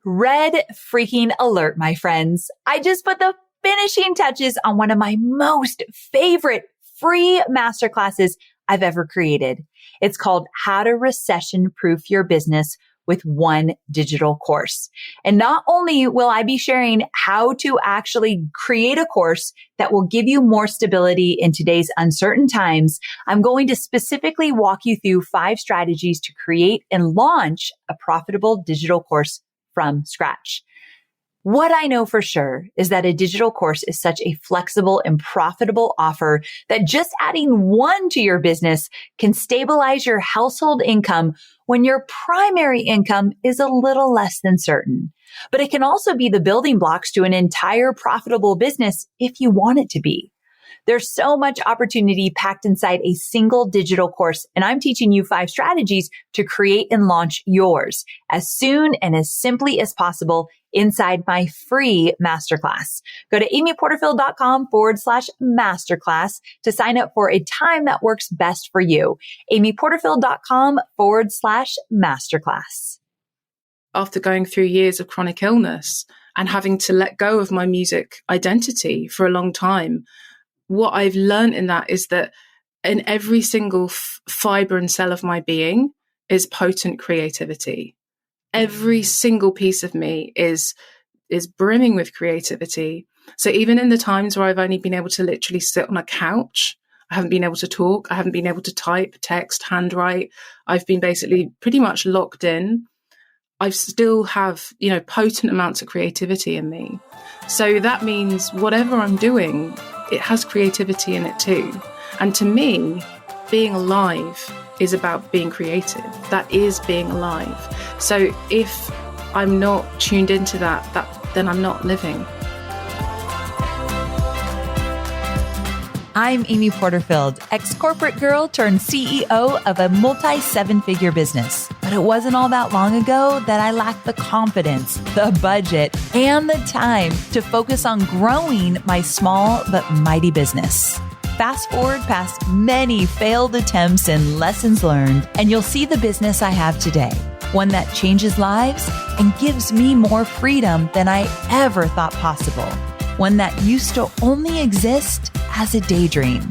Red freaking alert, my friends. I just put the finishing touches on one of my most favorite free masterclasses I've ever created. It's called How to Recession Proof Your Business with One Digital Course. And not only will I be sharing how to actually create a course that will give you more stability in today's uncertain times, I'm going to specifically walk you through 5 strategies to create and launch a profitable digital course from scratch. What I know for sure is that a digital course is such a flexible and profitable offer that just adding one to your business can stabilize your household income when your primary income is a little less than certain. But it can also be the building blocks to an entire profitable business if you want it to be. There's so much opportunity packed inside a single digital course, and I'm teaching you 5 strategies to create and launch yours as soon and as simply as possible inside my free masterclass. Go to amyporterfield.com/masterclass to sign up for a time that works best for you. amyporterfield.com/masterclass. After going through years of chronic illness and having to let go of my music identity for a long time, what I've learned in that is that in every single fiber and cell of my being is potent creativity. Every single piece of me is brimming with creativity. So even in the times where I've only been able to literally sit on a couch, I haven't been able to talk, I haven't been able to type, text, handwrite, I've been basically pretty much locked in. I still have, potent amounts of creativity in me. So that means whatever I'm doing, it has creativity in it too. And to me, being alive is about being creative. That is being alive. So if I'm not tuned into that then I'm not living. I'm Amy Porterfield, ex-corporate girl turned CEO of a multi-7-figure business. But it wasn't all that long ago that I lacked the confidence, the budget, and the time to focus on growing my small but mighty business. Fast forward past many failed attempts and lessons learned, and you'll see the business I have today. One that changes lives and gives me more freedom than I ever thought possible. One that used to only exist as a daydream.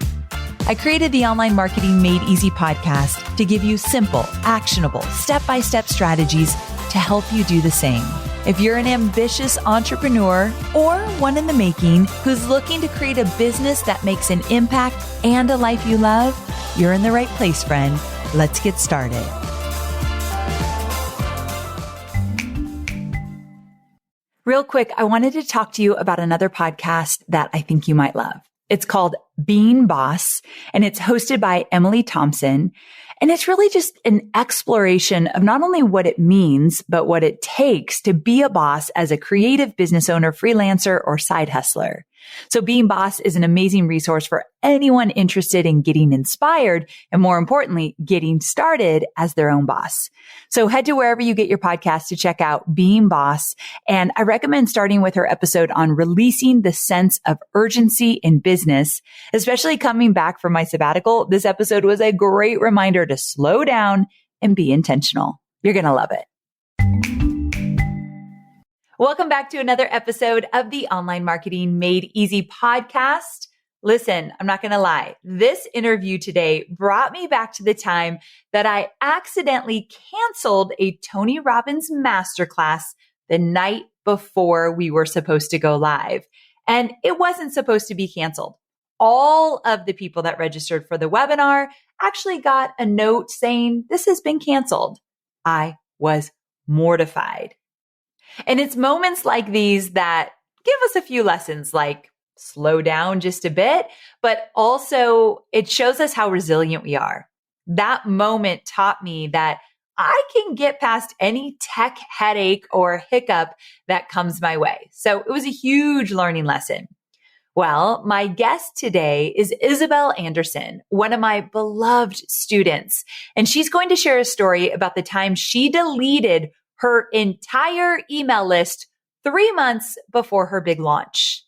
I created the Online Marketing Made Easy podcast to give you simple, actionable, step-by-step strategies to help you do the same. If you're an ambitious entrepreneur or one in the making who's looking to create a business that makes an impact and a life you love, you're in the right place, friend. Let's get started. Real quick, I wanted to talk to you about another podcast that I think you might love. It's called Being Boss, and it's hosted by Emily Thompson. And it's really just an exploration of not only what it means, but what it takes to be a boss as a creative business owner, freelancer, or side hustler. So Being Boss is an amazing resource for anyone interested in getting inspired and, more importantly, getting started as their own boss. So head to wherever you get your podcast to check out Being Boss. And I recommend starting with her episode on releasing the sense of urgency in business, especially coming back from my sabbatical. This episode was a great reminder to slow down and be intentional. You're going to love it. Welcome back to another episode of the Online Marketing Made Easy podcast. Listen, I'm not going to lie. This interview today brought me back to the time that I accidentally canceled a Tony Robbins masterclass the night before we were supposed to go live. And it wasn't supposed to be canceled. All of the people that registered for the webinar actually got a note saying this has been canceled. I was mortified. And it's moments like these that give us a few lessons, like slow down just a bit, but also it shows us how resilient we are. That moment taught me that I can get past any tech headache or hiccup that comes my way. So it was a huge learning lesson. Well, my guest today is Isabelle Anderson, one of my beloved students, and she's going to share a story about the time she deleted her entire email list 3 months before her big launch.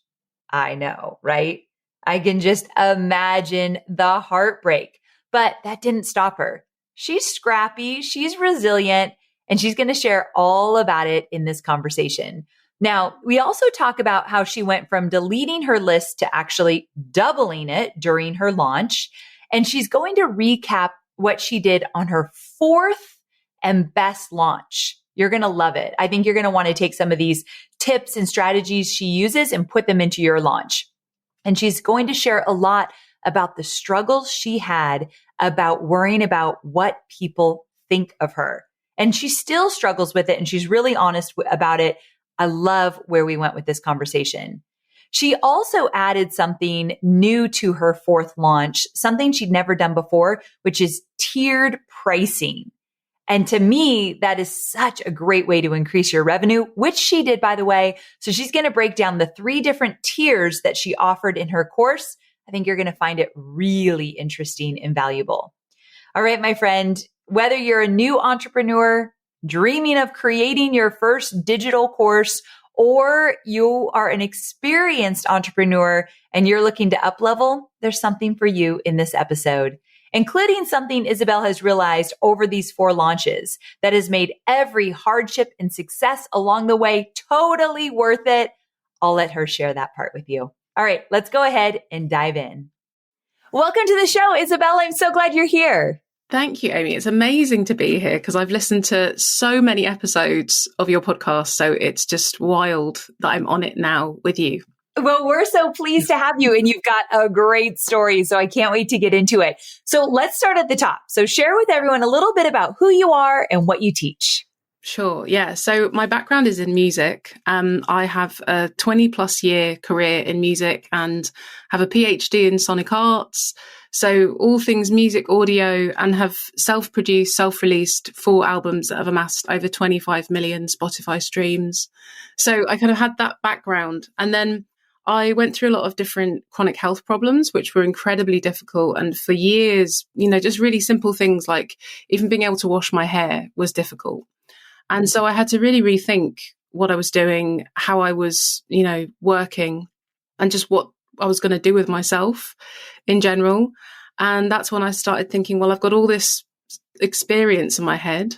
I know, right? I can just imagine the heartbreak, but that didn't stop her. She's scrappy, she's resilient, And she's going to share all about it in this conversation. Now, we also talk about how she went from deleting her list to actually doubling it during her launch. And she's going to recap what she did on her fourth and best launch. You're going to love it. I think you're going to want to take some of these tips and strategies she uses and put them into your launch. And she's going to share a lot about the struggles she had about worrying about what people think of her. And she still struggles with it, and she's really honest about it. I love where we went with this conversation. She also added something new to her fourth launch, something she'd never done before, which is tiered pricing. And to me, that is such a great way to increase your revenue, which she did, by the way. So she's going to break down the 3 different tiers that she offered in her course. I think you're going to find it really interesting and valuable. All right, my friend, whether you're a new entrepreneur, dreaming of creating your first digital course, or you are an experienced entrepreneur and you're looking to up-level, there's something for you in this episode, including something Isabelle has realized over these 4 launches that has made every hardship and success along the way totally worth it. I'll let her share that part with you. All right, let's go ahead and dive in. Welcome to the show, Isabelle. I'm so glad you're here. Thank you, Amy. It's amazing to be here because I've listened to so many episodes of your podcast. So it's just wild that I'm on it now with you. Well, we're so pleased to have you, and you've got a great story. So I can't wait to get into it. So let's start at the top. So share with everyone a little bit about who you are and what you teach. Sure. Yeah. So my background is in music. I have a 20 plus year career in music and have a PhD in sonic arts. So all things music, audio, and have self-produced, self-released 4 albums that have amassed over 25 million Spotify streams. So I kind of had that background. And then I went through a lot of different chronic health problems, which were incredibly difficult. And for years, just really simple things like even being able to wash my hair was difficult. And so I had to really rethink what I was doing, how I was, working, and just what I was going to do with myself in general. And that's when I started thinking, well, I've got all this experience in my head.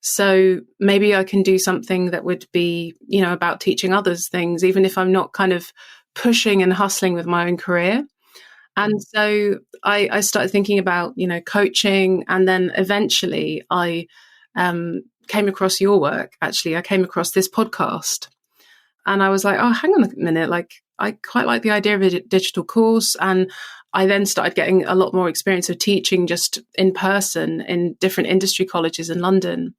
So maybe I can do something that would be, about teaching others things, even if I'm not kind of pushing and hustling with my own career. And so I started thinking about, coaching. And then eventually I came across your work. Actually, I came across this podcast and I was like, oh, hang on a minute. I quite like the idea of a digital course. And I then started getting a lot more experience of teaching just in person in different industry colleges in London.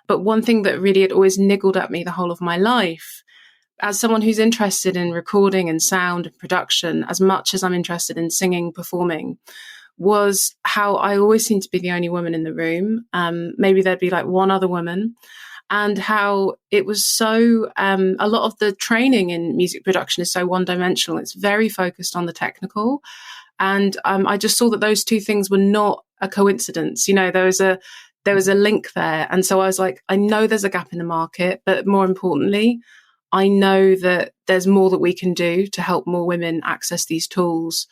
But one thing that really had always niggled at me the whole of my life, as someone who's interested in recording and sound and production, as much as I'm interested in singing, performing, was how I always seemed to be the only woman in the room. Maybe there'd be like one other woman. And how it was so, a lot of the training in music production is so one-dimensional. It's very focused on the technical. And I just saw that those 2 things were not a coincidence. There was a link there. And so I was like, I know there's a gap in the market, but more importantly, I know that there's more that we can do to help more women access these tools.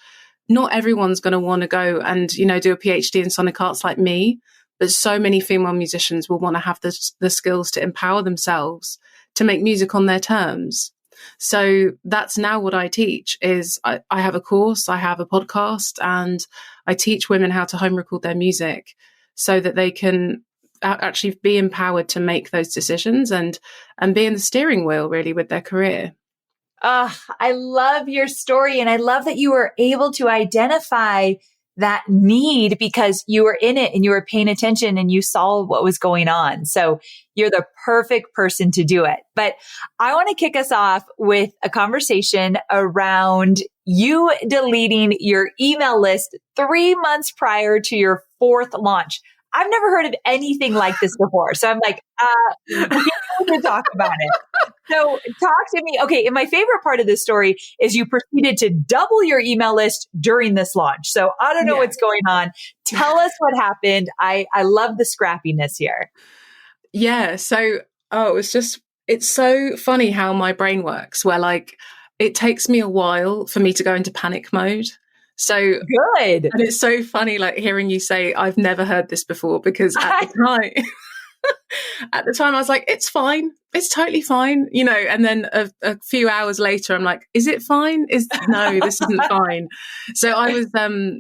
Not everyone's going to want to go and, do a PhD in sonic arts like me, but so many female musicians will want to have the skills to empower themselves to make music on their terms. So that's now what I teach is I have a course, I have a podcast, and I teach women how to home record their music so that they can actually be empowered to make those decisions and be in the steering wheel really with their career. I love your story. And I love that you were able to identify that need because you were in it and you were paying attention and you saw what was going on. So you're the perfect person to do it. But I want to kick us off with a conversation around you deleting your email list 3 months prior to your 4th launch. I've never heard of anything like this before. So I'm like, we need to talk about it. So talk to me. Okay. And my favorite part of this story is you proceeded to double your email list during this launch. So I don't know what's going on. Tell us what happened. I love the scrappiness here. Yeah. So, it's so funny how my brain works where it takes me a while for me to go into panic mode. So good. And it's so funny, hearing you say, I've never heard this before, because at the time, At the time I was like, it's fine. It's totally fine. And then a few hours later, I'm like, is it fine? No, this isn't fine. So I was,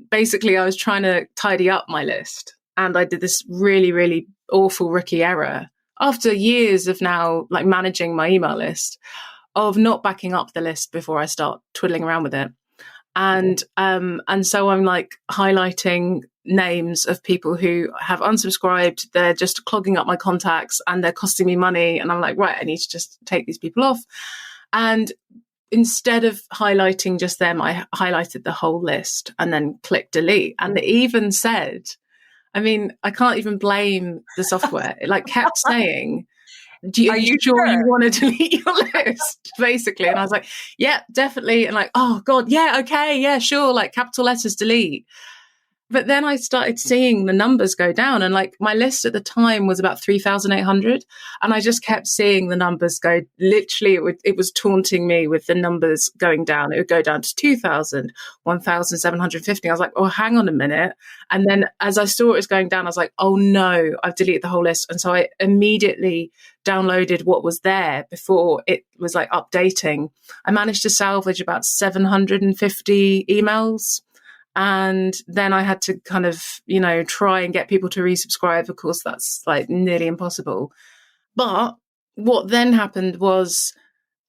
basically I was trying to tidy up my list, and I did this really, really awful rookie error after years of now like managing my email list, of not backing up the list before I start twiddling around with it. And so I'm like highlighting names of people who have unsubscribed. They're just clogging up my contacts and they're costing me money. And I'm like, right, I need to just take these people off. And instead of highlighting just them, I highlighted the whole list and then clicked delete. And it even said, I mean, I can't even blame the software. It like kept saying, are you sure you want to delete your list? Basically. And I was like, yeah, definitely. And like, oh God, yeah, okay, yeah, sure. Like capital letters, delete. But then I started seeing the numbers go down, and like my list at the time was about 3,800. And I just kept seeing the numbers go, literally it was taunting me with the numbers going down. It would go down to 2,000, 1,750. I was like, oh, hang on a minute. And then as I saw it was going down, I was like, oh no, I've deleted the whole list. And so I immediately downloaded what was there before it was like updating. I managed to salvage about 750 emails. And then I had to kind of, try and get people to resubscribe. Of course, that's like nearly impossible. But what then happened was,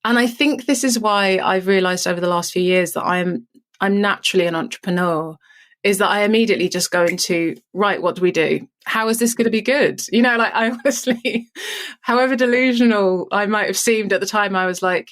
and I think this is why I've realized over the last few years that I'm naturally an entrepreneur, is that I immediately just go into, right, what do we do? How is this going to be good? Like I honestly, however delusional I might have seemed at the time, I was like,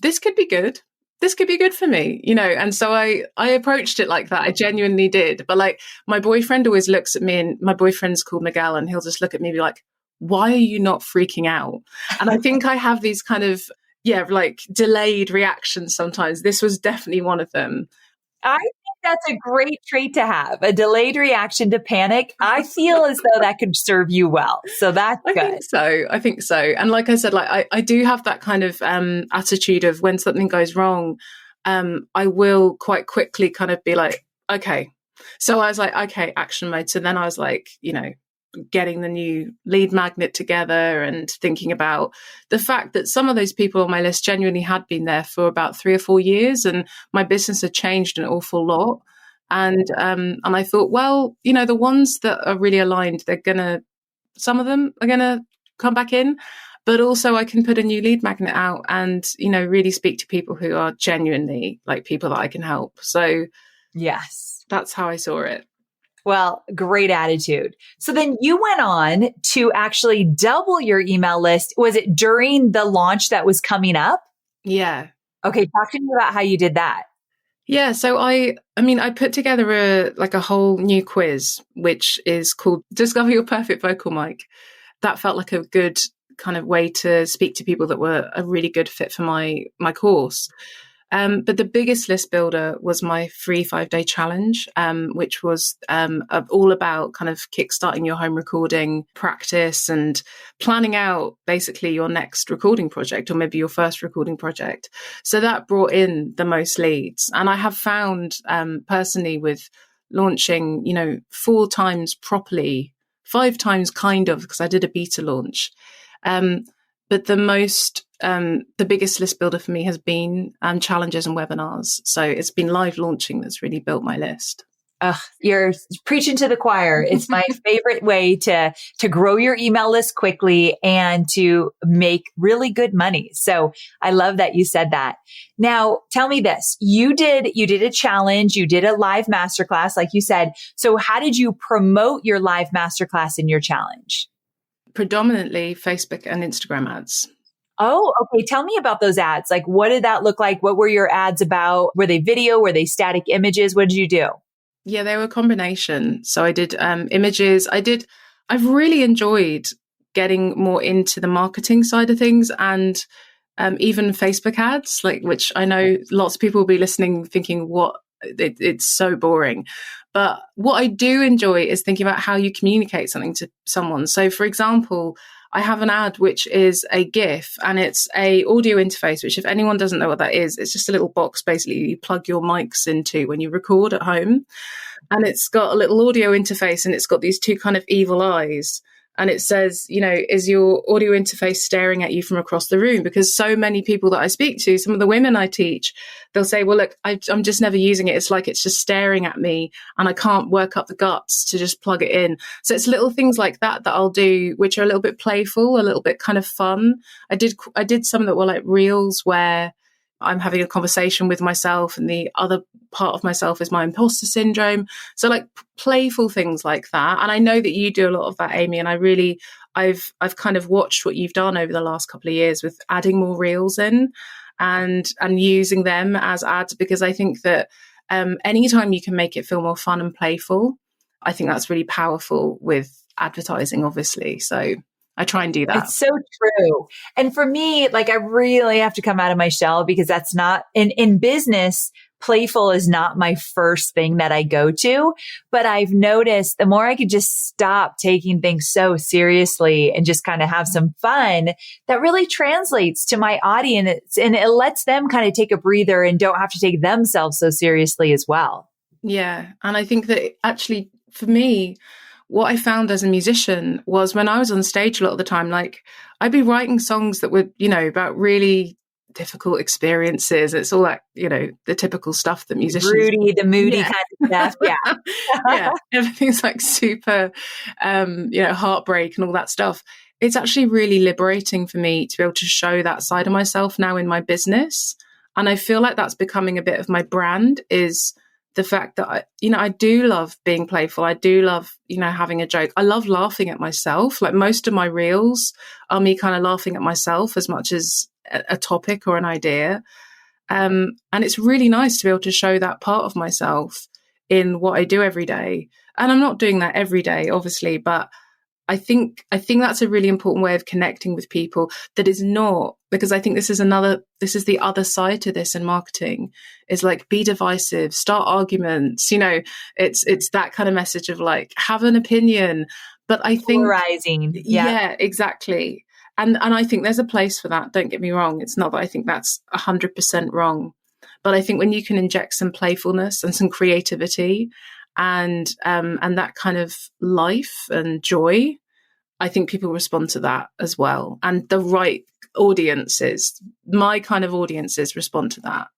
this could be good. This could be good for me, and so I approached it like that. I genuinely did. But like my boyfriend always looks at me, and my boyfriend's called Miguel, and he'll just look at me and be like, why are you not freaking out? And I think I have these kind of, like delayed reactions sometimes. This was definitely one of them. I think that's a great trait to have, a delayed reaction to panic. I feel as though that could serve you well. So that's good. I think so. And like I said, like I do have that kind of attitude of when something goes wrong, I will quite quickly kind of be like, okay. So I was like, okay, action mode. So then I was like, getting the new lead magnet together and thinking about the fact that some of those people on my list genuinely had been there for about 3 or 4 years, and my business had changed an awful lot. And I thought, well, the ones that are really aligned, some of them are gonna come back in, but also I can put a new lead magnet out and, really speak to people who are genuinely like people that I can help. So yes, that's how I saw it. Well, great attitude. So then you went on to actually double your email list. Was it during the launch that was coming up? Yeah. Okay. Talk to me about how you did that. Yeah. So I put together a whole new quiz, which is called Discover Your Perfect Vocal Mic. That felt like a good kind of way to speak to people that were a really good fit for my course. But the biggest list builder was my free 5-day challenge, which was all about kind of kickstarting your home recording practice and planning out basically your next recording project, or maybe your first recording project. So that brought in the most leads. And I have found personally with launching, 4 times properly, 5 times kind of, because I did a beta launch. But the biggest list builder for me has been challenges and webinars. So it's been live launching that's really built my list. You're preaching to the choir. It's my favorite way to grow your email list quickly and to make really good money. So I love that you said that. Now, tell me this. You did a challenge. You did a live masterclass, like you said. So how did you promote your live masterclass in your challenge? Predominantly Facebook and Instagram ads. Oh, okay. Tell me about those ads. Like, what did that look like? What were your ads about? Were they video? Were they static images? What did you do? Yeah, they were a combination. So I did images. I've really enjoyed getting more into the marketing side of things, and even Facebook ads, which I know lots of people will be listening thinking, it's so boring. But what I do enjoy is thinking about how you communicate something to someone. So for example, I have an ad which is a GIF, and it's a audio interface, which if anyone doesn't know what that is, it's just a little box basically you plug your mics into when you record at home. And it's got a little audio interface, and it's got these 2 kind of evil eyes. And it says, is your audio interface staring at you from across the room? Because so many people that I speak to, some of the women I teach, they'll say, well, look, I'm just never using it. It's like it's just staring at me and I can't work up the guts to just plug it in. So it's little things like that I'll do, which are a little bit playful, a little bit kind of fun. I did some that were like reels where I'm having a conversation with myself and the other part of myself is my imposter syndrome. So like playful things like that. And I know that you do a lot of that, Amy. And I've kind of watched what you've done over the last couple of years with adding more reels in and using them as ads, because I think that anytime you can make it feel more fun and playful, I think that's really powerful with advertising, obviously. So I try and do that. It's so true. And for me, like I really have to come out of my shell because that's not in business. Playful is not my first thing that I go to, but I've noticed the more I could just stop taking things so seriously and just kind of have some fun, that really translates to my audience and it lets them kind of take a breather and don't have to take themselves so seriously as well. Yeah. And I think that actually for me, what I found as a musician was when I was on stage a lot of the time, like I'd be writing songs that were, about really difficult experiences. It's all that, the typical stuff that musicians... Broody, the moody kind of stuff. Yeah. Yeah. Everything's like super, heartbreak and all that stuff. It's actually really liberating for me to be able to show that side of myself now in my business. And I feel like that's becoming a bit of my brand, is the fact that I do love being playful. I do love, having a joke. I love laughing at myself. Like most of my reels are me kind of laughing at myself as much as a topic or an idea. And it's really nice to be able to show that part of myself in what I do every day. And I'm not doing that every day, obviously, but I think that's a really important way of connecting with people that is not, because I think this is the other side to this in marketing, is like be divisive, start arguments, it's that kind of message of like, have an opinion. But I think polarizing. Yeah, exactly. And I think there's a place for that. Don't get me wrong. It's not that I think that's 100% wrong, but I think when you can inject some playfulness and some creativity and that kind of life and joy, I think people respond to that as well. And the right audiences, my kind of audiences, respond to that.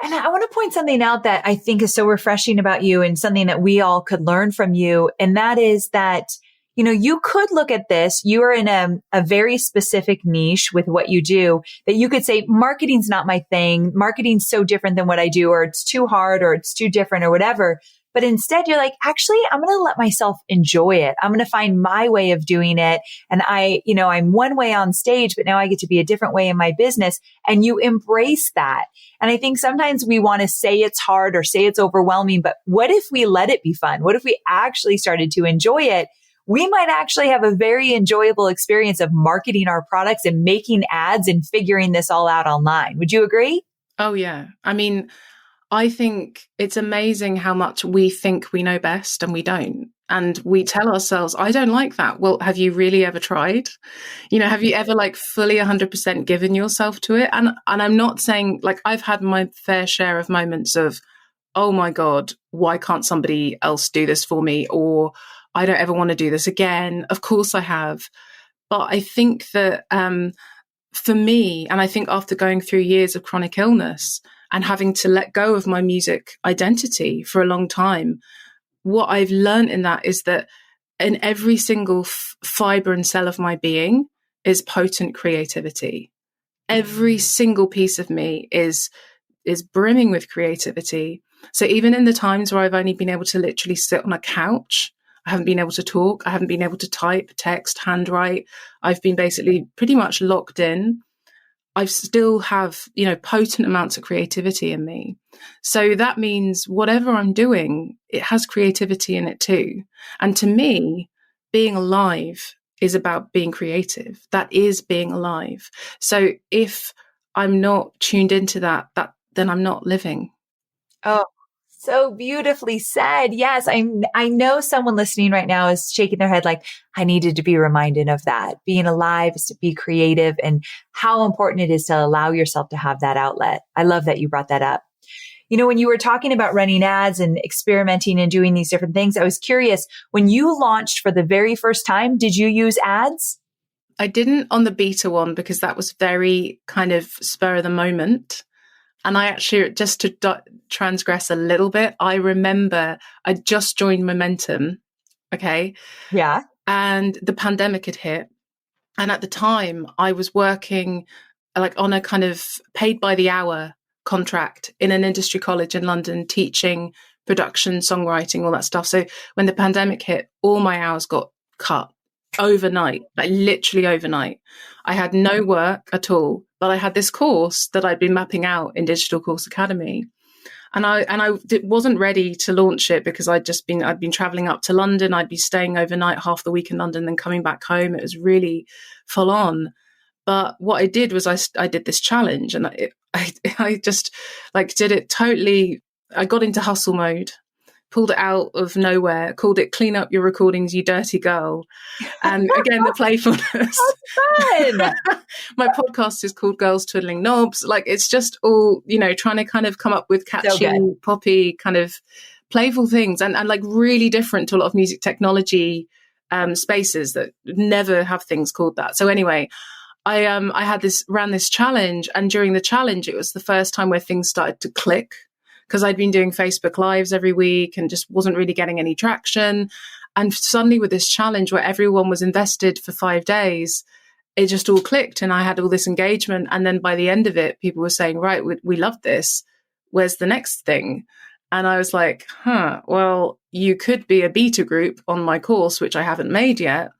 And I want to point something out that I think is so refreshing about you and something that we all could learn from you. And that is that, you could look at this. You are in a very specific niche with what you do, that you could say, marketing's not my thing. Marketing's so different than what I do, or it's too hard, or it's too different, or whatever. But instead you're like, actually, I'm going to let myself enjoy it. I'm going to find my way of doing it. And I'm one way on stage, but now I get to be a different way in my business. And you embrace that. And I think sometimes we want to say it's hard or say it's overwhelming, but what if we let it be fun? What if we actually started to enjoy it? We might actually have a very enjoyable experience of marketing our products and making ads and figuring this all out online. Would you agree? Oh, yeah. I mean, I think it's amazing how much we think we know best and we don't. And we tell ourselves, I don't like that. Well, have you really ever tried? Have you ever like fully 100% given yourself to it? And I'm not saying, like, I've had my fair share of moments of, oh my God, why can't somebody else do this for me? Or I don't ever want to do this again. Of course I have. But I think that for me, and I think after going through years of chronic illness and having to let go of my music identity for a long time, what I've learned in that is that in every single fiber and cell of my being is potent creativity. Every single piece of me is brimming with creativity. So even in the times where I've only been able to literally sit on a couch, I haven't been able to talk, I haven't been able to type, text, handwrite, I've been basically pretty much locked in, I still have, potent amounts of creativity in me. So that means whatever I'm doing, it has creativity in it too. And to me, being alive is about being creative. That is being alive. So if I'm not tuned into that then I'm not living. Oh, so beautifully said. Yes. I know someone listening right now is shaking their head like, I needed to be reminded of that. Being alive is to be creative and how important it is to allow yourself to have that outlet. I love that you brought that up. When you were talking about running ads and experimenting and doing these different things, I was curious, when you launched for the very first time, did you use ads? I didn't on the beta one because that was very kind of spur of the moment. And I actually, just to transgress a little bit, I remember I just joined Momentum. Okay. Yeah. And the pandemic had hit. And at the time I was working like on a kind of paid by the hour contract in an industry college in London, teaching production, songwriting, all that stuff. So when the pandemic hit, all my hours got cut overnight, like literally overnight. I had no work at all, but I had this course that I'd been mapping out in Digital Course Academy. And I wasn't ready to launch it because I'd been traveling up to London. I'd be staying overnight half the week in London, then coming back home. It was really full on. But what I did was I did this challenge, and I just like did it totally. I got into hustle mode, pulled it out of nowhere, called it "Clean Up Your Recordings, You Dirty Girl," and again the playfulness. Fun. My podcast is called Girls Twiddling Knobs. Like it's just all trying to kind of come up with catchy, poppy kind of playful things, and like really different to a lot of music technology spaces that never have things called that. So anyway. I ran this challenge, and during the challenge, it was the first time where things started to click because I'd been doing Facebook Lives every week and just wasn't really getting any traction. And suddenly with this challenge where everyone was invested for 5 days, it just all clicked and I had all this engagement. And then by the end of it, people were saying, right, we love this. Where's the next thing? And I was like, well, you could be a beta group on my course, which I haven't made yet.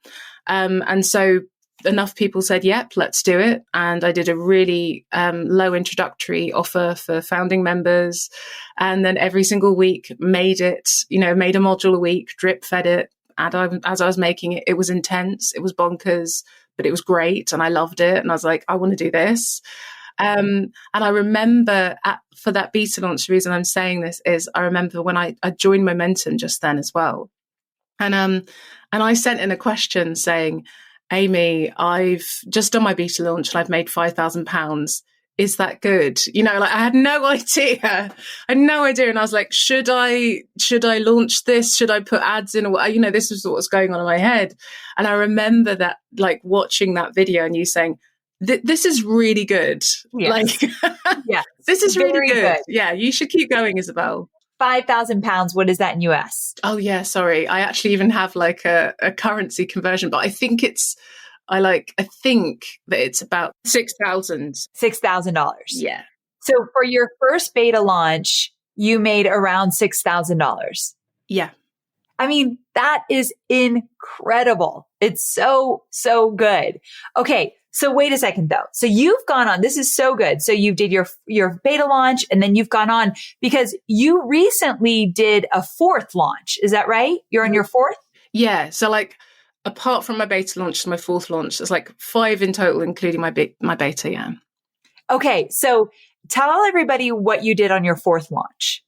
And so enough people said, yep, let's do it. And I did a really low introductory offer for founding members. And then every single week made a module a week, drip fed it. And as I was making it, it was intense. It was bonkers, but it was great. And I loved it. And I was like, I want to do this. And I remember for that beta launch, the reason I'm saying this is I remember when I joined Momentum just then as well. And I sent in a question saying, Amy, I've just done my beta launch and I've made £5,000. Is that good? I had no idea. And I was like, should I launch this? Should I put ads in? This was what was going on in my head. And I remember that, like watching that video and you saying, this is really good. Yes. Yeah, this is really good. Yeah, you should keep going, Isabelle. £5,000. What is that in US? Oh yeah, sorry. I actually even have like a currency conversion, but I think that it's about $6,000. $6,000. Yeah. So for your first beta launch, you made around $6,000. Yeah. I mean, that is incredible. It's so, so good. Okay. So wait a second though. So you've gone on, this is so good. So you did your beta launch and then you've gone on because you recently did a fourth launch. Is that right? You're on your fourth? Yeah. So like apart from my beta launch, my fourth launch, there's like 5 in total, including my beta. Yeah. Okay. So tell everybody what you did on your fourth launch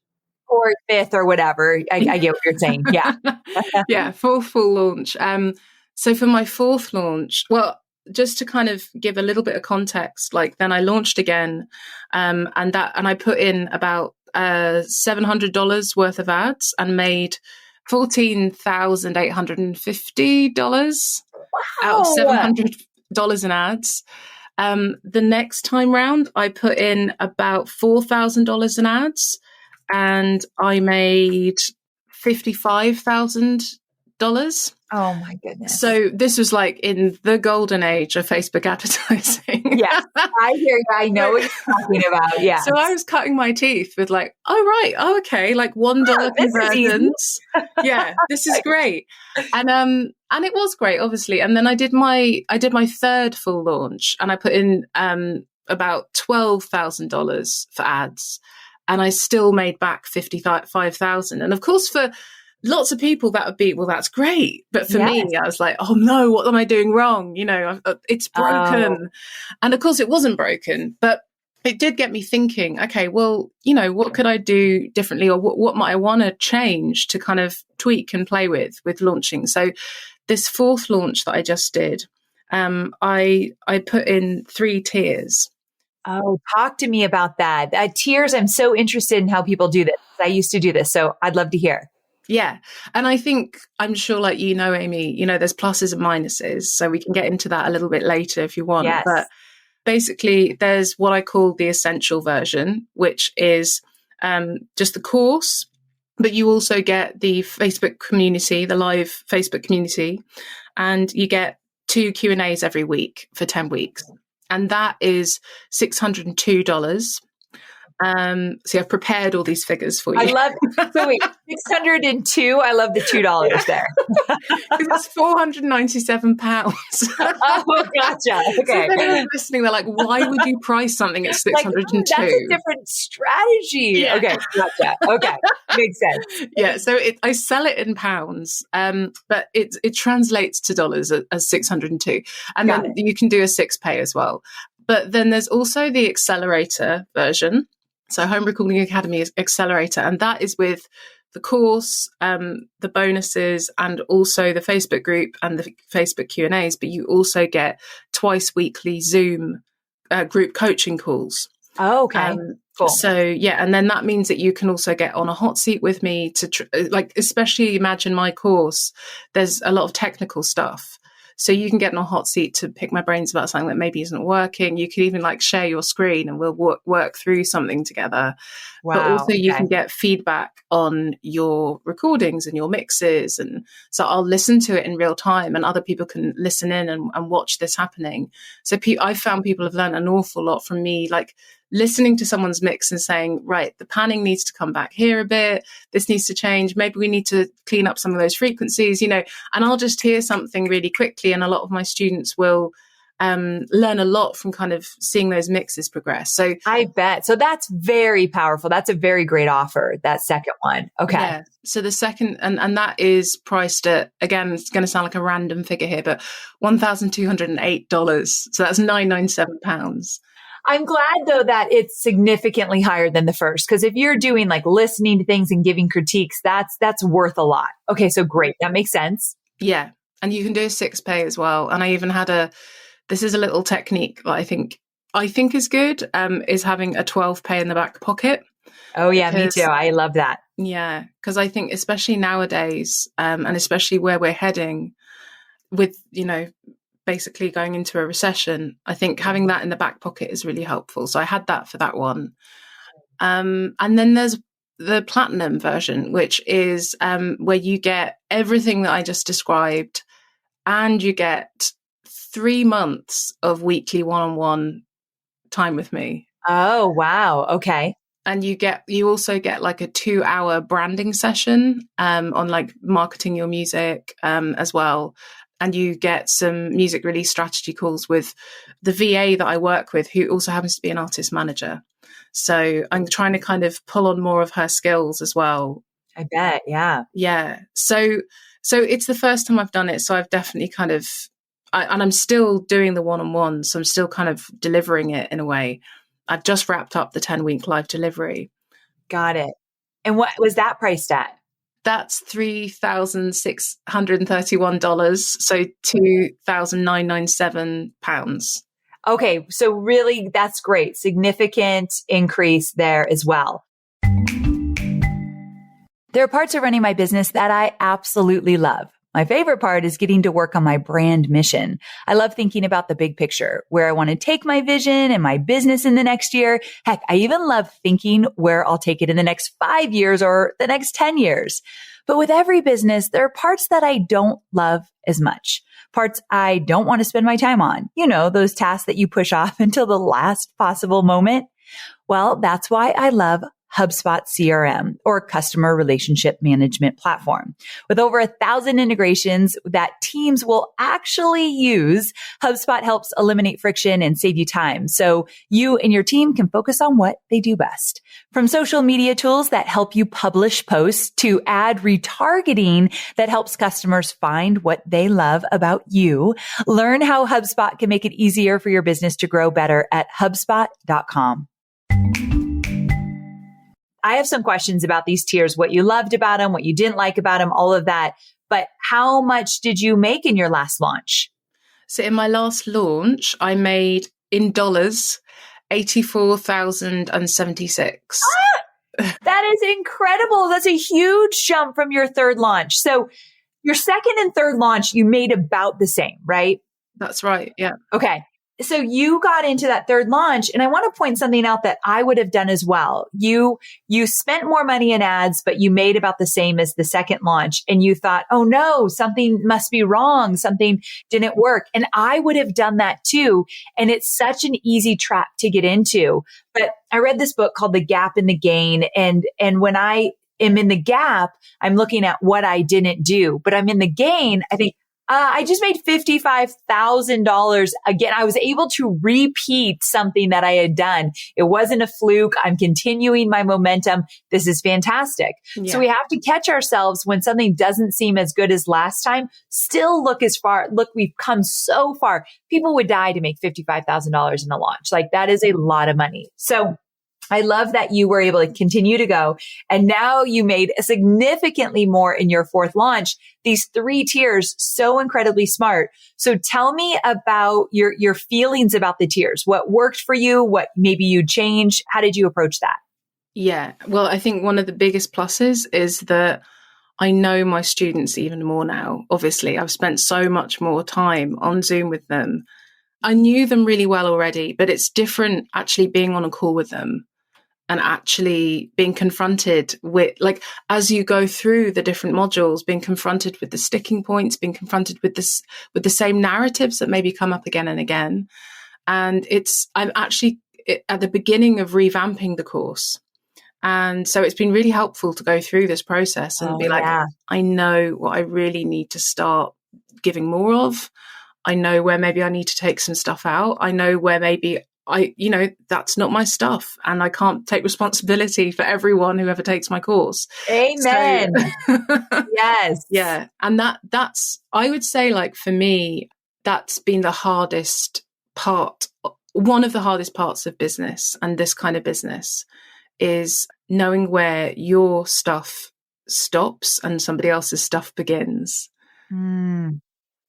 or fifth or whatever. I get what you're saying. Yeah. Yeah. Fourth full launch. So for my fourth launch, well, just to kind of give a little bit of context, like then I launched again, and I put in about $700 worth of ads and made $14,850 out of $700 in ads. The next time round, I put in about $4,000 in ads, and I made $55,000. Oh my goodness. So this was like in the golden age of Facebook advertising. Yes, I hear you. I know what you're talking about. Yeah. So I was cutting my teeth with like, okay, like $1 conversions. Yeah, this is great. And it was great, obviously. And then I did my third full launch and I put in about $12,000 for ads, and I still made back $55,000. And of course, for lots of people that would be, well, that's great. But for me, I was like, oh no, what am I doing wrong? It's broken. And of course it wasn't broken, but it did get me thinking, okay, well, what could I do differently, or what might I want to change to kind of tweak and play with launching? So this fourth launch that I just did, I put in 3 tiers. Oh, talk to me about that. Tiers, I'm so interested in how people do this. I used to do this, so I'd love to hear. Yeah. And I think, I'm sure, like, Amy, there's pluses and minuses. So we can get into that a little bit later if you want. Yes. But basically, there's what I call the essential version, which is just the course, but you also get the Facebook community, the live Facebook community, and you get 2 Q&As every week for 10 weeks. And that is $602. So I've prepared all these figures for you. I love it. So wait, 602. I love the $2 there. It's £497. Oh, gotcha. Okay. So they're listening, they're like, why would you price something at 602? Like, that's a different strategy. Yeah. Okay, gotcha. Okay, makes sense. Yeah, so I sell it in pounds, but it translates to dollars as 602, and then you can do a 6-pay as well. But then there's also the accelerator version. So Home Recording Academy is accelerator, and that is with the course, the bonuses, and also the Facebook group and the Facebook Q&As. But you also get twice weekly Zoom group coaching calls. Oh, okay. Cool. So yeah, and then that means that you can also get on a hot seat with me to especially imagine my course. There's a lot of technical stuff. So you can get on a hot seat to pick my brains about something that maybe isn't working. You could even share your screen and we'll work through something together. Wow, but also you can get feedback on your recordings and your mixes. And so I'll listen to it in real time and other people can listen in and watch this happening. So I've found people have learned an awful lot from me, listening to someone's mix and saying, right, the panning needs to come back here a bit. This needs to change. Maybe we need to clean up some of those frequencies, and I'll just hear something really quickly. And a lot of my students will learn a lot from kind of seeing those mixes progress. So I bet. So that's very powerful. That's a very great offer, that second one. Okay. Yeah. So the second, and that is priced at, again, it's going to sound like a random figure here, but $1,208. So that's £997. I'm glad though that it's significantly higher than the first, because if you're doing listening to things and giving critiques, that's worth a lot. Okay, so great, that makes sense. Yeah, and you can do a 6-pay as well. And I even had this is a little technique that I think is good, is having a 12-pay in the back pocket. Oh yeah, me too. I love that. Yeah, because I think especially nowadays, and especially where we're heading with basically going into a recession, I think having that in the back pocket is really helpful. So I had that for that one. And then there's the platinum version, which is where you get everything that I just described, and you get 3 months of weekly one-on-one time with me. Oh, wow. Okay. And you also get a 2-hour branding session on marketing your music as well. And you get some music release strategy calls with the VA that I work with, who also happens to be an artist manager. So I'm trying to kind of pull on more of her skills as well. I bet. Yeah. Yeah. So it's the first time I've done it. So I've definitely and I'm still doing the one-on-one. So I'm still kind of delivering it in a way. I've just wrapped up the 10-week live delivery. Got it. And what was that priced at? That's $3,631, so £2,997. Okay, so really, that's great. Significant increase there as well. There are parts of running my business that I absolutely love. My favorite part is getting to work on my brand mission. I love thinking about the big picture, where I want to take my vision and my business in the next year. Heck, I even love thinking where I'll take it in the next 5 years or the next 10 years. But with every business, there are parts that I don't love as much. Parts I don't want to spend my time on. Those tasks that you push off until the last possible moment. Well, that's why I love HubSpot CRM, or Customer Relationship Management Platform. With over 1,000 integrations that teams will actually use, HubSpot helps eliminate friction and save you time, so you and your team can focus on what they do best. From social media tools that help you publish posts to ad retargeting that helps customers find what they love about you, learn how HubSpot can make it easier for your business to grow better at HubSpot.com. I have some questions about these tiers, what you loved about them, what you didn't like about them, all of that. But how much did you make in your last launch? So in my last launch, I made in dollars 84,076. That is incredible. That's a huge jump from your third launch. So your second and third launch, you made about the same, right? That's right. Yeah. Okay. So you got into that third launch, and I want to point something out that I would have done as well. You spent more money in ads, but you made about the same as the second launch, and you thought, oh no, something must be wrong. Something didn't work. And I would have done that too. And it's such an easy trap to get into. But I read this book called The Gap and the Gain. And when I am in the gap, I'm looking at what I didn't do, but I'm in the gain. I think, I just made $55,000. Again, I was able to repeat something that I had done. It wasn't a fluke. I'm continuing my momentum. This is fantastic. Yeah. So we have to catch ourselves when something doesn't seem as good as last time. Still look, we've come so far. People would die to make $55,000 in a launch. Like, that is a lot of money. So I love that you were able to continue to go. And now you made significantly more in your fourth launch. These 3 tiers, so incredibly smart. So tell me about your feelings about the tiers. What worked for you? What maybe you changed? How did you approach that? Yeah. Well, I think one of the biggest pluses is that I know my students even more now. Obviously, I've spent so much more time on Zoom with them. I knew them really well already, but it's different actually being on a call with them and actually being confronted with, like, as you go through the different modules, being confronted with the sticking points, being confronted with the same narratives that maybe come up again and again. And I'm actually at the beginning of revamping the course. And so it's been really helpful to go through this process and be like, I know what I really need to start giving more of. I know where maybe I need to take some stuff out. I know where maybe that's not my stuff, and I can't take responsibility for everyone who ever takes my course. Amen. So, yes. Yeah. And that's, I would say, like, for me, that's been the hardest part. One of the hardest parts of business, and this kind of business, is knowing where your stuff stops and somebody else's stuff begins.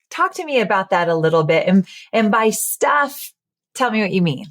Talk to me about that a little bit. And by stuff, tell me what you mean.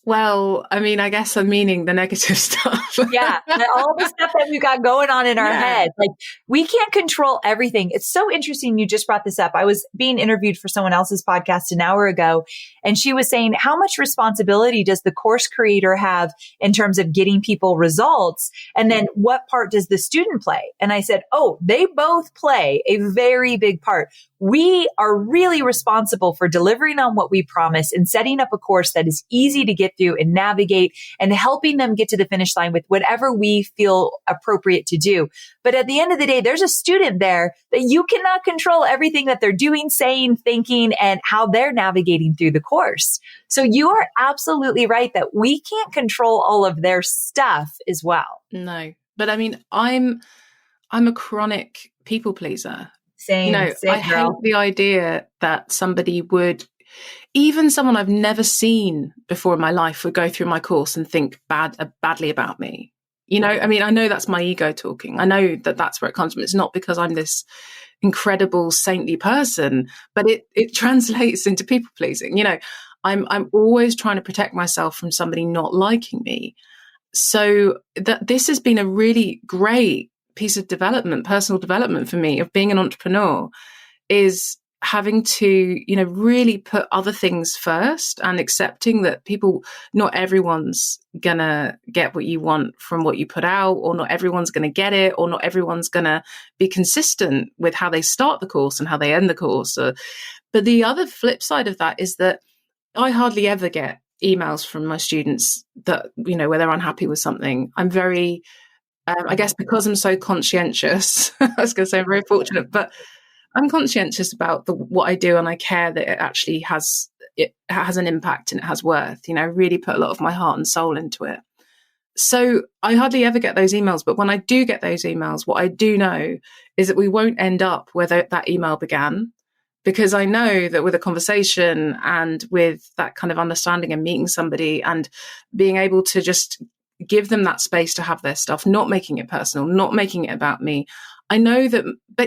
Well, I mean, I guess I'm meaning the negative stuff. Yeah. All the stuff that we've got going on in our head. Like, we can't control everything. It's so interesting. You just brought this up. I was being interviewed for someone else's podcast an hour ago, and she was saying, how much responsibility does the course creator have in terms of getting people results? And then what part does the student play? And I said, oh, they both play a very big part. We are really responsible for delivering on what we promise and setting up a course that is easy to get through and navigate, and helping them get to the finish line with whatever we feel appropriate to do. But at the end of the day, there's a student there that you cannot control everything that they're doing, saying, thinking, and how they're navigating through the course. So you are absolutely right that we can't control all of their stuff as well. No, but I mean, I'm a chronic people pleaser. Same, I hate the idea that somebody would, even someone I've never seen before in my life, would go through my course and think badly about me. I mean, I know that's my ego talking. I know that that's where it comes from. It's not because I'm this incredible saintly person, but it translates into people pleasing. I'm always trying to protect myself from somebody not liking me. So this has been a really great piece of development, personal development for me, of being an entrepreneur, is having to, really put other things first, and accepting that not everyone's gonna get what you want from what you put out, or not everyone's gonna get it, or not everyone's gonna be consistent with how they start the course and how they end the course. But the other flip side of that is that I hardly ever get emails from my students that, where they're unhappy with something. I'm very, I guess because I'm so conscientious, I was going to say I'm very fortunate, but I'm conscientious about what I do, and I care that it actually has an impact and it has worth. I really put a lot of my heart and soul into it. So I hardly ever get those emails, but when I do get those emails, what I do know is that we won't end up where that email began, because I know that with a conversation and with that kind of understanding and meeting somebody and being able to just give them that space to have their stuff, not making it personal, not making it about me, I know that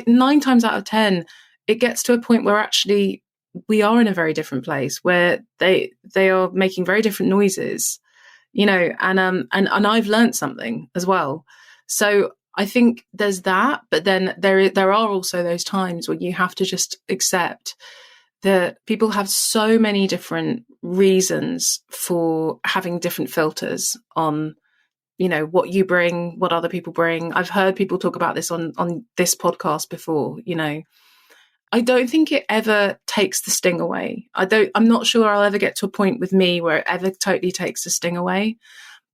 9 times out of 10, it gets to a point where actually we are in a very different place where they are making very different noises, you know, and I've learned something as well. So I think there's that, but then there are also those times when you have to just accept that people have so many different reasons for having different filters on, you know, what you bring, what other people bring. I've heard people talk about this on this podcast before, you know. I don't think it ever takes the sting away. I'm not sure I'll ever get to a point with me where it ever totally takes the sting away,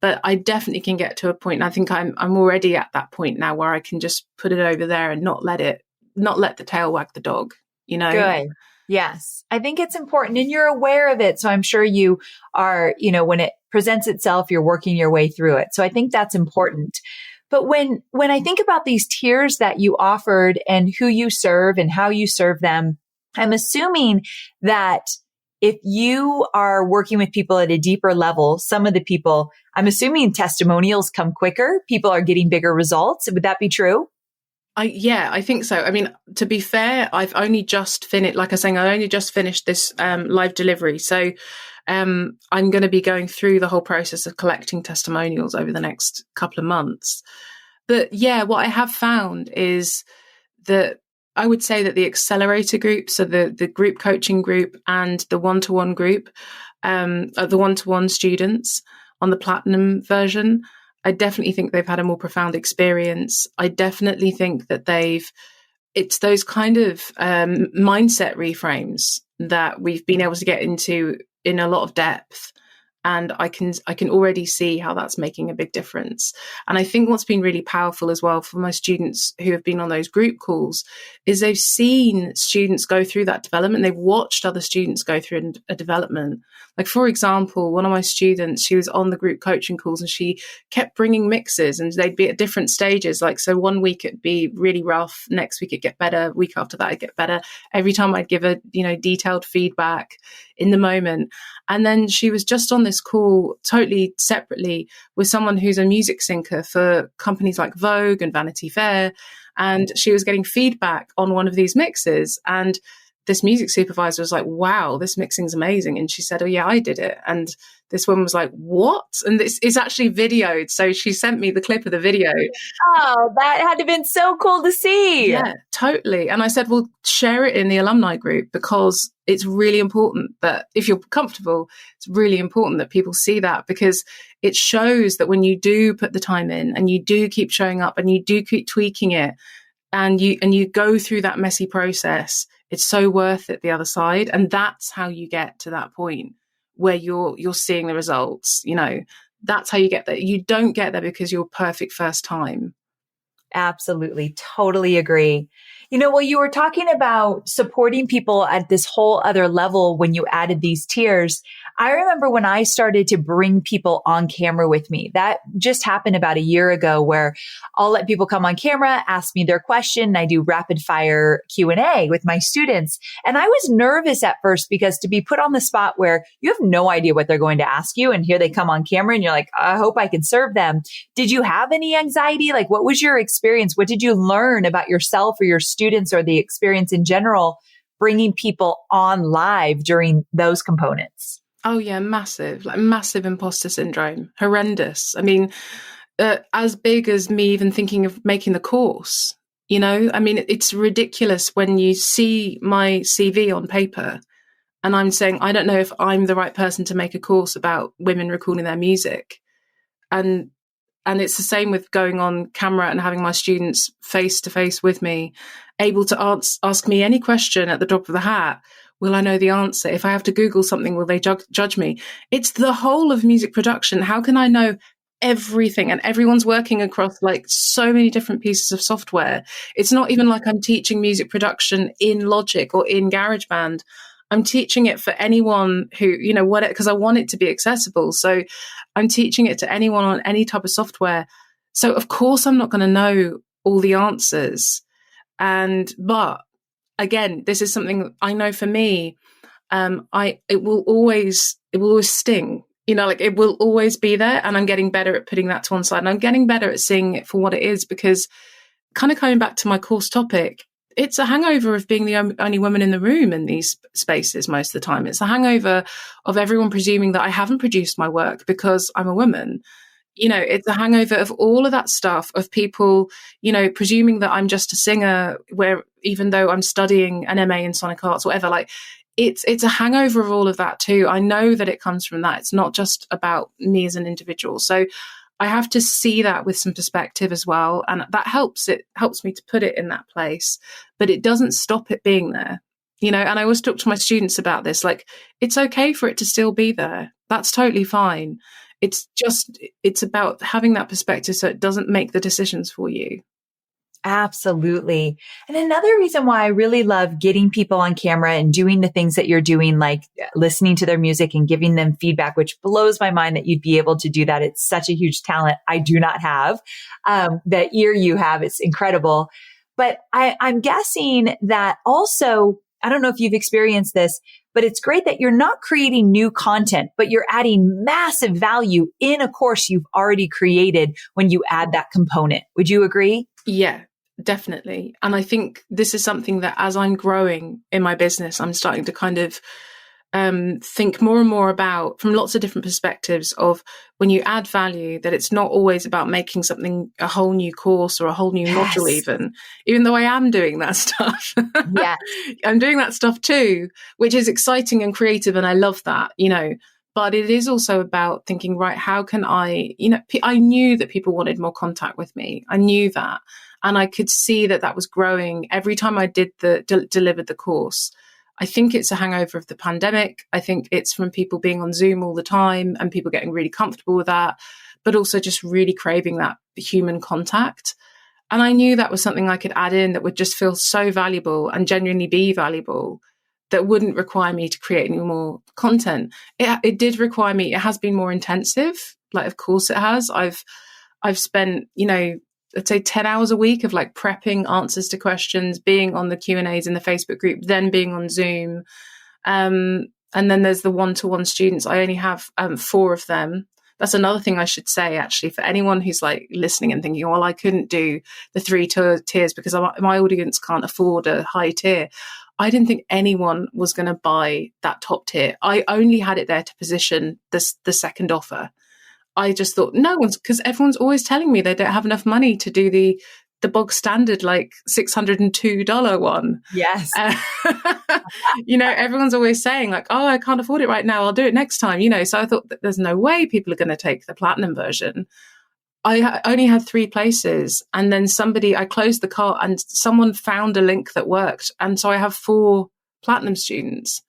but I definitely can get to a point. And I think I'm already at that point now where I can just put it over there and not let the tail wag the dog, you know? Good. Yes. I think it's important and you're aware of it. So I'm sure you are, you know, when it presents itself, you're working your way through it. So I think that's important. But when I think about these tiers that you offered and who you serve and how you serve them, I'm assuming that if you are working with people at a deeper level, some of the people, I'm assuming testimonials come quicker. People are getting bigger results. Would that be true? I think so. I mean, to be fair, I've only just finished, like I was saying, I only just finished this live delivery. So I'm going to be going through the whole process of collecting testimonials over the next couple of months. But yeah, what I have found is that I would say that the accelerator group, so the group coaching group and the one-to-one group, the one-to-one students on the platinum version, I definitely think they've had a more profound experience. I definitely think that it's those kind of mindset reframes that we've been able to get into in a lot of depth. And I can already see how that's making a big difference. And I think what's been really powerful as well for my students who have been on those group calls is they've seen students go through that development. They've watched other students go through a development. Like, for example, one of my students, she was on the group coaching calls and she kept bringing mixes and they'd be at different stages. Like, so one week it'd be really rough. Next week it'd get better. Week after that it'd get better. Every time I'd give her, you know, detailed feedback in the moment. And then she was just on this call totally separately with someone who's a music syncer for companies like Vogue and Vanity Fair. And she was getting feedback on one of these mixes. And this music supervisor was like, wow, this mixing's amazing. And she said, oh yeah, I did it. And this woman was like, what? And this is actually videoed. So she sent me the clip of the video. Oh, that had to have been so cool to see. Yeah, totally. And I said, well, share it in the alumni group because it's really important that if you're comfortable, it's really important that people see that because it shows that when you do put the time in and you do keep showing up and you do keep tweaking it and you go through that messy process, it's so worth it the other side. And that's how you get to that point where you're seeing the results. You know, that's how you get there. You don't get there because you're perfect first time. Absolutely. Totally agree. You know, well, you were talking about supporting people at this whole other level when you added these tiers. I remember when I started to bring people on camera with me, that just happened about a year ago where I'll let people come on camera, ask me their question. And I do rapid fire Q&A with my students. And I was nervous at first because to be put on the spot where you have no idea what they're going to ask you. And here they come on camera and you're like, I hope I can serve them. Did you have any anxiety? Like, what was your experience? What did you learn about yourself or your students or the experience in general, bringing people on live during those components? Oh yeah, massive imposter syndrome, horrendous. I mean, as big as me even thinking of making the course, you know, I mean, it's ridiculous when you see my CV on paper and I'm saying, I don't know if I'm the right person to make a course about women recording their music. And it's the same with going on camera and having my students face to face with me, able to ask me any question at the drop of the hat. Will I know the answer? If I have to Google something, will they judge me? It's the whole of music production. How can I know everything? And everyone's working across like so many different pieces of software. It's not even like I'm teaching music production in Logic or in GarageBand. I'm teaching it for anyone who, you know, because I want it to be accessible. So I'm teaching it to anyone on any type of software. So of course I'm not going to know all the answers. But again, this is something I know for me, it will always sting, you know, like it will always be there. And I'm getting better at putting that to one side. And I'm getting better at seeing it for what it is, because kind of coming back to my course topic, it's a hangover of being the only woman in the room in these spaces most of the time. It's a hangover of everyone presuming that I haven't produced my work because I'm a woman. It's a hangover of all of that stuff, of people, presuming that I'm just a singer, where even though I'm studying an MA in sonic arts, whatever, like it's a hangover of all of that too. I know that it comes from that. It's not just about me as an individual. So I have to see that with some perspective as well. And that helps. It helps me to put it in that place, but it doesn't stop it being there. And I always talk to my students about this, like, it's okay for it to still be there. That's totally fine. It's about having that perspective so it doesn't make the decisions for you. Absolutely. And another reason why I really love getting people on camera and doing the things that you're doing, like listening to their music and giving them feedback, which blows my mind that you'd be able to do that. It's such a huge talent I do not have. That ear you have, it's incredible. But I'm guessing that also, I don't know if you've experienced this, but it's great that you're not creating new content, but you're adding massive value in a course you've already created when you add that component. Would you agree? Yeah, definitely. And I think this is something that as I'm growing in my business, I'm starting to kind of think more and more about from lots of different perspectives of when you add value, that it's not always about making something a whole new course or a whole new module, even though I am doing that stuff. Yeah, I'm doing that stuff too, which is exciting and creative. And I love that, but it is also about thinking, right, how can I knew that people wanted more contact with me. I knew that. And I could see that was growing every time I did delivered the course. I think it's a hangover of the pandemic. I think it's from people being on Zoom all the time and people getting really comfortable with that, but also just really craving that human contact. And I knew that was something I could add in that would just feel so valuable and genuinely be valuable, that wouldn't require me to create any more content. It did require me. It has been more intensive. Like, of course it has. I've spent, I'd say 10 hours a week of like prepping answers to questions, being on the Q&As in the Facebook group, then being on Zoom. And then there's the one-to-one students. I only have 4 of them. That's another thing I should say, actually, for anyone who's like listening and thinking, well, I couldn't do the 3 tiers because my audience can't afford a high tier. I didn't think anyone was going to buy that top tier. I only had it there to position the second offer. I just thought no one's, because everyone's always telling me they don't have enough money to do the bog standard, like $602 one. Yes. Everyone's always saying like, oh, I can't afford it right now. I'll do it next time, So I thought that there's no way people are going to take the platinum version. I only had 3 places, and then I closed the cart and someone found a link that worked. And so I have 4 platinum students.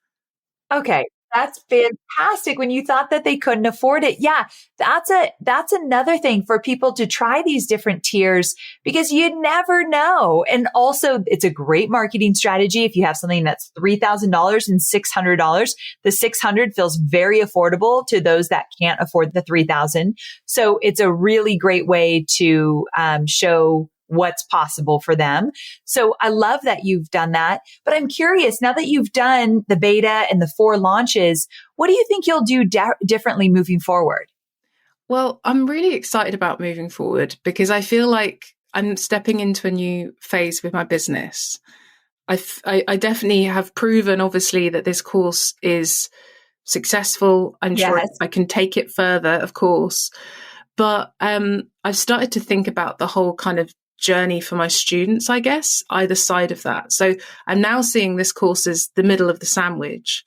Okay. That's fantastic. When you thought that they couldn't afford it. Yeah. That's another thing for people to try these different tiers, because you never know. And also it's a great marketing strategy. If you have something that's $3,000 and $600, the $600 feels very affordable to those that can't afford the $3,000. So it's a really great way to show what's possible for them. So I love that you've done that. But I'm curious, now that you've done the beta and the 4 launches, what do you think you'll do differently moving forward? Well, I'm really excited about moving forward because I feel like I'm stepping into a new phase with my business. I definitely have proven, obviously, that this course is successful. I'm sure I can take it further, of course. But I've started to think about the whole kind of journey for my students, I guess, either side of that. So I'm now seeing this course as the middle of the sandwich.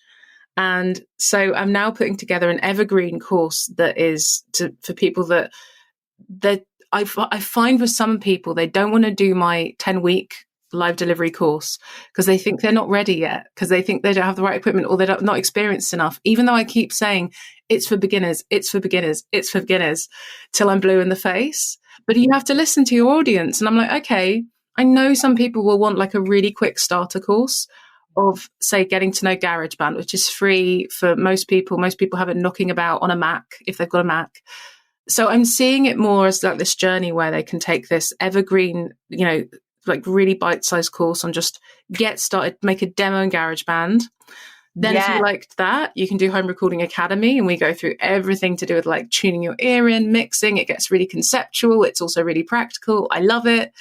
And so I'm now putting together an evergreen course that is for people that I find with some people, they don't want to do my 10-week live delivery course because they think they're not ready yet, because they think they don't have the right equipment or they're not experienced enough, even though I keep saying it's for beginners, it's for beginners, it's for beginners, till I'm blue in the face. But you have to listen to your audience. And I'm like, okay, I know some people will want like a really quick starter course of, say, getting to know GarageBand, which is free for most people. Most people have it knocking about on a Mac if they've got a Mac. So I'm seeing it more as like this journey where they can take this evergreen, like really bite-sized course on just get started, make a demo in GarageBand. Then if you liked that, you can do Home Recording Academy, and we go through everything to do with like tuning your ear in, mixing. It gets really conceptual. It's also really practical. I love it.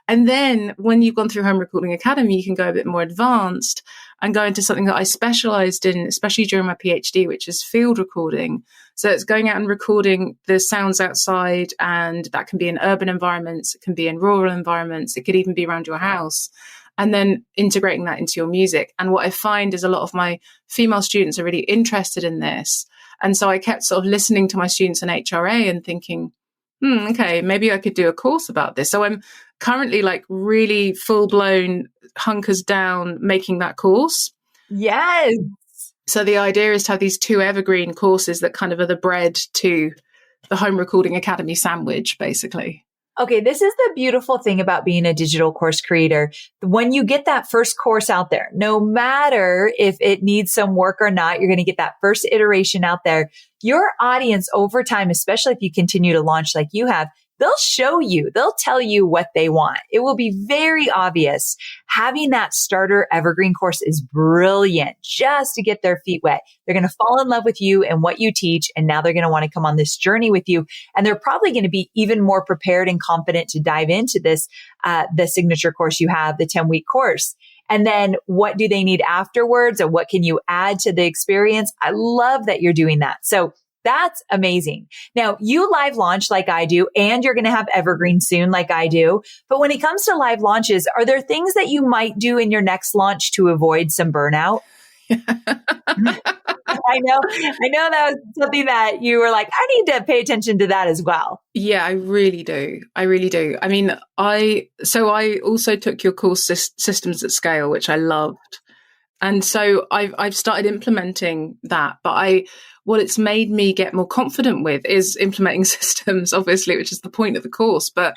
And then when you've gone through Home Recording Academy, you can go a bit more advanced and go into something that I specialized in, especially during my PhD, which is field recording. So it's going out and recording the sounds outside, and that can be in urban environments, it can be in rural environments, it could even be around your house, and then integrating that into your music. And what I find is a lot of my female students are really interested in this. And so I kept sort of listening to my students in HRA and thinking, okay, maybe I could do a course about this. So I'm currently like really full blown hunkers down making that course. Yes. So the idea is to have these 2 evergreen courses that kind of are the bread to the Home Recording Academy sandwich, basically. Okay, this is the beautiful thing about being a digital course creator. When you get that first course out there, no matter if it needs some work or not, you're going to get that first iteration out there. Your audience over time, especially if you continue to launch like you have, they'll show you, they'll tell you what they want. It will be very obvious. Having that starter evergreen course is brilliant just to get their feet wet. They're going to fall in love with you and what you teach. And now they're going to want to come on this journey with you. And they're probably going to be even more prepared and confident to dive into this, the signature course you have, the 10-week course. And then what do they need afterwards? Or what can you add to the experience? I love that you're doing that. So that's amazing. Now, you live launch like I do, and you're going to have evergreen soon like I do. But when it comes to live launches, are there things that you might do in your next launch to avoid some burnout? I know that was something that you were like, I need to pay attention to that as well. Yeah, I really do. I mean, I also took your course Systems at Scale, which I loved. And so I've started implementing that, but what it's made me get more confident with is implementing systems, obviously, which is the point of the course, but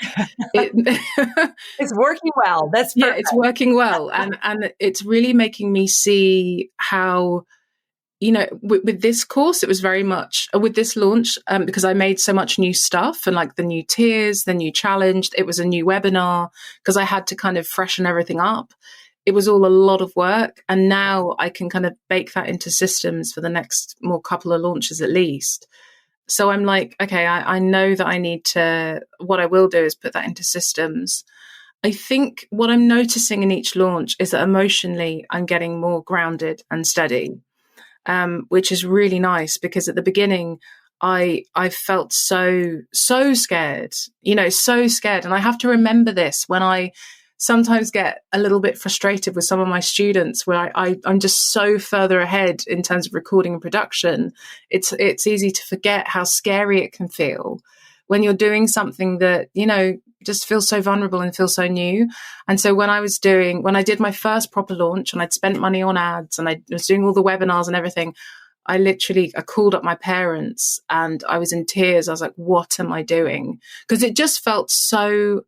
it's working well. That's perfect. Yeah, it's working well. And it's really making me see how, with this course, it was very much with this launch, because I made so much new stuff and like the new tiers, the new challenge, it was a new webinar because I had to kind of freshen everything up. It was all a lot of work. And now I can kind of bake that into systems for the next more couple of launches at least. So I'm like, okay, I know that what I will do is put that into systems. I think what I'm noticing in each launch is that emotionally I'm getting more grounded and steady, which is really nice because at the beginning I felt so scared, so scared. And I have to remember this when I sometimes get a little bit frustrated with some of my students where I'm just so further ahead in terms of recording and production. It's easy to forget how scary it can feel when you're doing something that, just feels so vulnerable and feels so new. And so when I did my first proper launch and I'd spent money on ads and I was doing all the webinars and everything, I called up my parents and I was in tears. I was like, what am I doing? Because it just felt so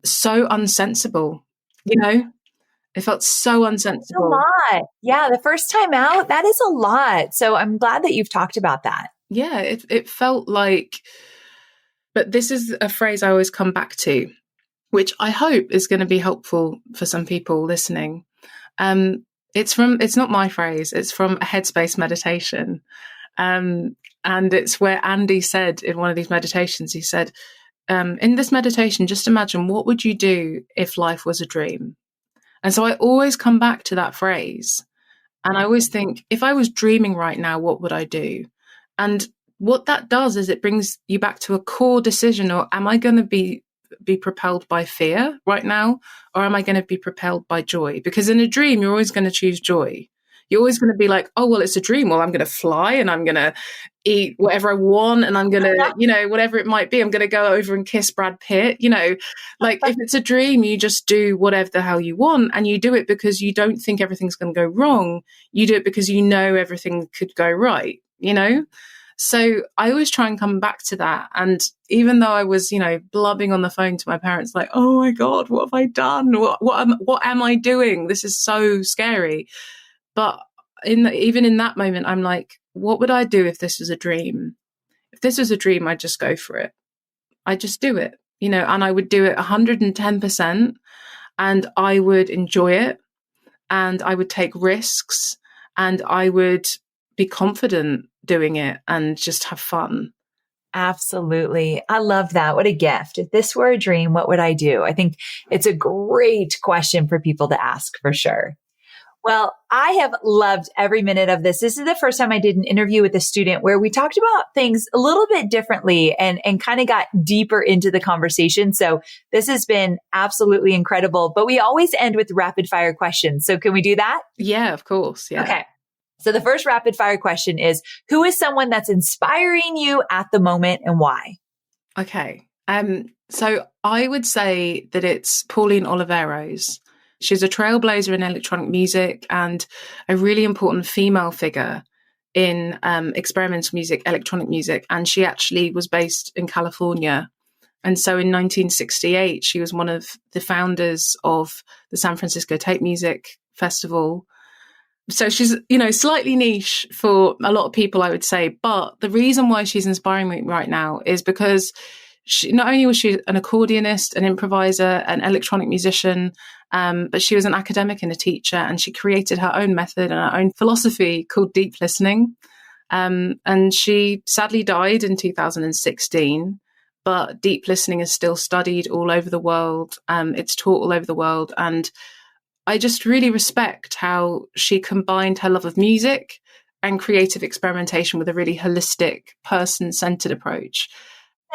unsensible, it felt so unsensible. It's a lot. Yeah. The first time out, that is a lot. So I'm glad that you've talked about that. Yeah. It felt like, but this is a phrase I always come back to, which I hope is going to be helpful for some people listening. It's not my phrase. It's from a Headspace meditation. And it's where Andy said in one of these meditations, he said, in this meditation, just imagine what would you do if life was a dream? And so I always come back to that phrase. And I always think, if I was dreaming right now, what would I do? And what that does is it brings you back to a core decision, or am I going to be propelled by fear right now? Or am I going to be propelled by joy? Because in a dream, you're always going to choose joy. You're always going to be like, oh, well, it's a dream. Well, I'm going to fly and I'm going to eat whatever I want. And I'm going to, whatever it might be, I'm going to go over and kiss Brad Pitt. Like if it's a dream, you just do whatever the hell you want. And you do it because you don't think everything's going to go wrong. You do it because you know everything could go right, So I always try and come back to that. And even though I was, blubbing on the phone to my parents, like, oh my God, what have I done? What am I doing? This is so scary. But even in that moment, I'm like, what would I do if this was a dream? If this was a dream, I'd just go for it. I'd just do it, and I would do it 110%, and I would enjoy it, and I would take risks, and I would be confident doing it and just have fun. Absolutely. I love that. What a gift. If this were a dream, what would I do? I think it's a great question for people to ask for sure. Well, I have loved every minute of this. This is the first time I did an interview with a student where we talked about things a little bit differently and kind of got deeper into the conversation. So this has been absolutely incredible, but we always end with rapid fire questions. So can we do that? Yeah, of course. Yeah. Okay. So the first rapid fire question is, who is someone that's inspiring you at the moment and why? Okay. So I would say that it's Pauline Oliveros. She's a trailblazer in electronic music and a really important female figure in experimental music, electronic music. And she actually was based in California. And so in 1968, she was one of the founders of the San Francisco Tape Music Festival. So she's, slightly niche for a lot of people, I would say. But the reason why she's inspiring me right now is because not only was she an accordionist, an improviser, an electronic musician, but she was an academic and a teacher, and she created her own method and her own philosophy called deep listening. And she sadly died in 2016, but deep listening is still studied all over the world. It's taught all over the world. And I just really respect how she combined her love of music and creative experimentation with a really holistic, person-centered approach.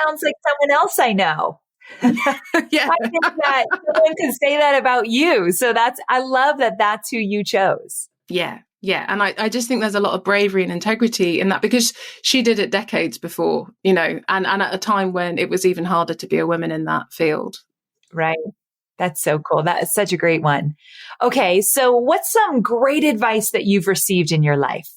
Sounds like someone else I know. Yeah. I think that someone could say that about you. So I love that that's who you chose. Yeah. Yeah. And I just think there's a lot of bravery and integrity in that, because she did it decades before, and at a time when it was even harder to be a woman in that field. Right. That's so cool. That is such a great one. Okay. So what's some great advice that you've received in your life?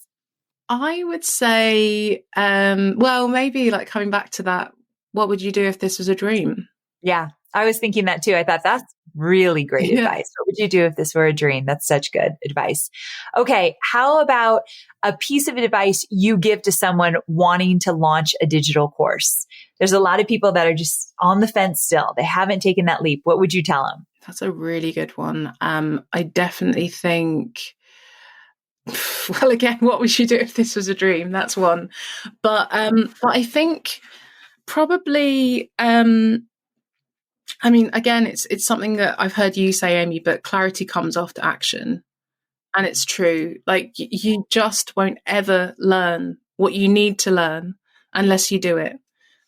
I would say, maybe like coming back to that, what would you do if this was a dream? Yeah. I was thinking that too. I thought that's really great advice. What would you do if this were a dream? That's such good advice. Okay. How about a piece of advice you give to someone wanting to launch a digital course? There's a lot of people that are just on the fence still. They haven't taken that leap. What would you tell them? That's a really good one. I definitely think, well, again, what would you do if this was a dream? That's one. But I think probably, again, it's something that I've heard you say, Amy, but clarity comes after action. And it's true. Like, you just won't ever learn what you need to learn unless you do it.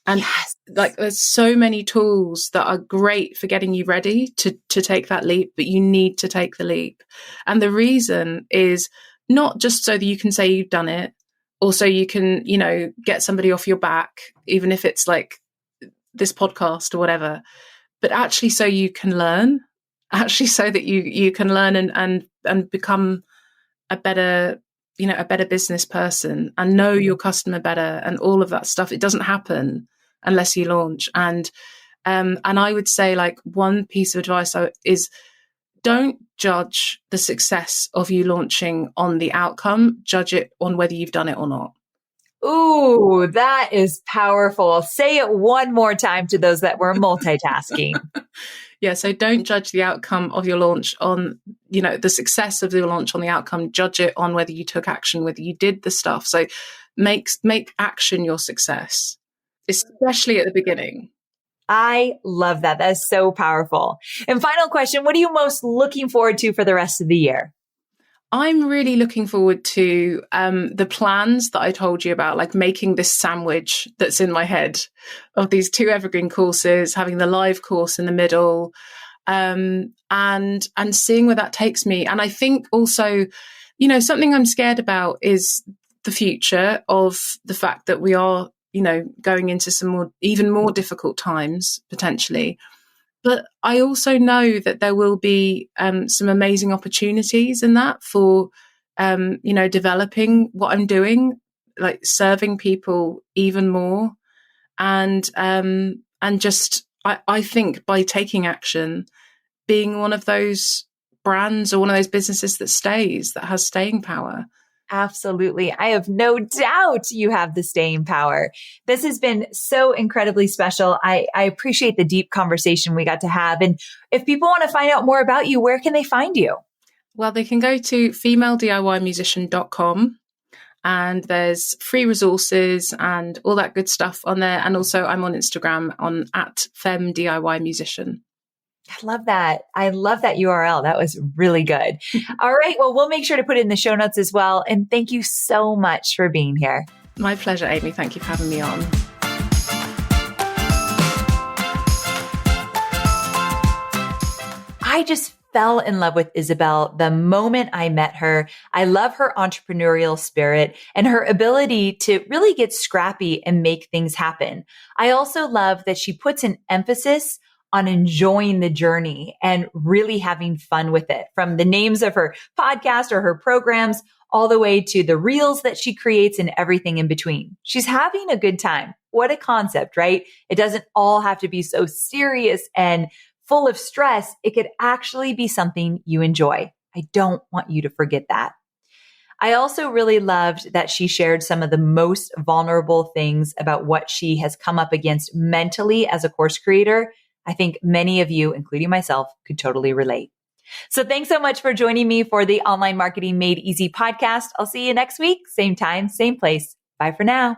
And there's so many tools that are great for getting you ready to take that leap, but you need to take the leap. And the reason is not just so that you can say you've done it, or so you can, get somebody off your back, even if it's like this podcast or whatever, but actually so you can learn, actually so that you can learn and become a better business person and know your customer better and all of that stuff. It doesn't happen unless you launch. And I would say, like, one piece of advice is, don't judge the success of you launching on the outcome. Judge it on whether you've done it or not. Ooh, that is powerful. Say it one more time to those that were multitasking. Yeah. So don't judge the outcome of your launch on, the success of your launch on the outcome. Judge it on whether you took action, whether you did the stuff. So make action your success, especially at the beginning. I love that. That is so powerful. And final question, what are you most looking forward to for the rest of the year? I'm really looking forward to the plans that I told you about, like making this sandwich that's in my head of these two evergreen courses, having the live course in the middle, and seeing where that takes me. And I think also, something I'm scared about is the future of the fact that we are, going into some even more difficult times potentially. But I also know that there will be some amazing opportunities in that for, developing what I'm doing, like serving people even more. And just, I think by taking action, being one of those brands or one of those businesses that has staying power. Absolutely. I have no doubt you have the staying power. This has been so incredibly special. I appreciate the deep conversation we got to have. And if people want to find out more about you, where can they find you? Well, they can go to femalediymusician.com. and there's free resources and all that good stuff on there. And also I'm on Instagram on @FemDIYMusician. I love that. I love that URL. That was really good. All right. Well, we'll make sure to put it in the show notes as well. And thank you so much for being here. My pleasure, Amy. Thank you for having me on. I just fell in love with Isabelle the moment I met her. I love her entrepreneurial spirit and her ability to really get scrappy and make things happen. I also love that she puts an emphasis on enjoying the journey and really having fun with it, from the names of her podcast or her programs all the way to the reels that she creates and everything in between. She's having a good time. What a concept, right? It doesn't all have to be so serious and full of stress. It could actually be something you enjoy. I don't want you to forget that. I also really loved that she shared some of the most vulnerable things about what she has come up against mentally as a course creator. I think many of you, including myself, could totally relate. So thanks so much for joining me for the Online Marketing Made Easy podcast. I'll see you next week. Same time, same place. Bye for now.